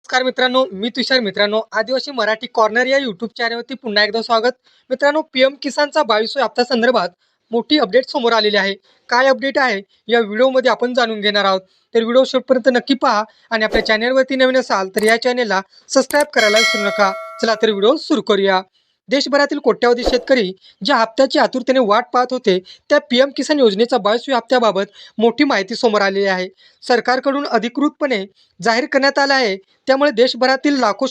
नमस्कार मित्रांनो, मी तुषार. मित्रांनो, आदिवासी मराठी कॉर्नर या यूट्यूब चॅनलवरती पुन्हा एकदा स्वागत. मित्रांनो, पीएम किसानचा 22व्या हप्ता संदर्भात मोठी अपडेट समोर आलेली आहे. काय अपडेट आहे या व्हिडिओमध्ये आपण जाणून घेणार आहोत. तर व्हिडिओ शेवटपर्यंत नक्की पहा आणि आपल्या चॅनलवरती नवीन असाल तर या चॅनलला सबस्क्राईब करायला विसरू नका. चला तर व्हिडिओ सुरू करूया. देशभरातील कोट्यावधी शेतकरी ज्या हप्त्याची आतुरतेने वाट पाहत होते, त्या पीएम किसान योजनेचा 22व्या हप्त्याबाबत मोठी माहिती समोर आलेली आहे. सरकारकडून अधिकृतपणे जाहीर करण्यात आलं आहे. त्यामुळे देशभरातील लाखो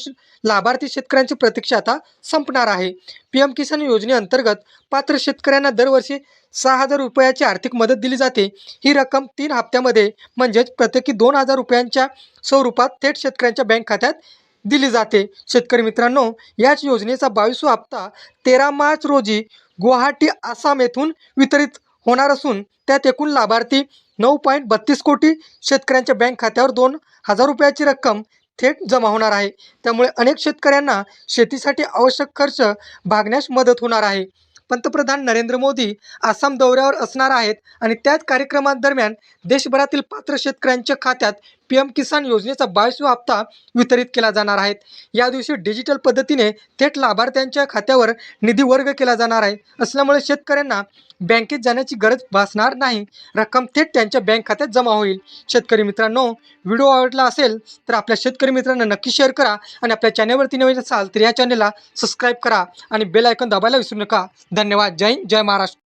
लाभार्थी शेतकऱ्यांची प्रतीक्षा आता संपणार आहे. पीएम किसान योजनेअंतर्गत पात्र शेतकऱ्यांना दरवर्षी 6,000 रुपयाची आर्थिक मदत दिली जाते. ही रक्कम 3 हप्त्यामध्ये म्हणजेच प्रत्येकी 2,000 रुपयांच्या स्वरूपात थेट शेतकऱ्यांच्या बँक खात्यात दिली जाते. शेतकरी मित्रांनो, याच योजनेचा 22वा हप्ता 13 मार्च रोजी गुवाहाटी, आसाम येथून वितरित होणार असून त्यात एकूण लाभार्थी 9.32 कोटी शेतकऱ्यांच्या बँक खात्यावर 2,000 रुपयाची रक्कम थेट जमा होणार आहे. त्यामुळे अनेक शेतकऱ्यांना शेतीसाठी आवश्यक खर्च भागण्यास मदत होणार आहे. पंतप्रधान नरेंद्र मोदी आसाम दौऱ्यावर असणार आहेत आणि त्याच कार्यक्रमादरम्यान देशभरातील पात्र शेतकऱ्यांच्या खात्यात पीएम किसान योजनेचा 22वा हप्ता वितरित केला जाणार आहे. या दिवशी डिजिटल पद्धतीने थेट लाभार्थ्यांच्या खात्यावर निधी वर्ग केला जाणार आहे. असल्यामुळे शेतकऱ्यांना बँकेत जाण्याची गरज भासणार नाही. रक्कम थेट त्यांच्या बँक खात्यात जमा होईल. शेतकरी मित्रांनो, व्हिडिओ आवडला असेल तर आपल्या शेतकरी मित्रांना नक्की शेअर करा आणि आपल्या चॅनलवरती नवीन असाल तर या चॅनलला सबस्क्राईब करा आणि बेल आयकॉन दाबायला विसरू नका. धन्यवाद. जय हिंद, जय महाराष्ट्र.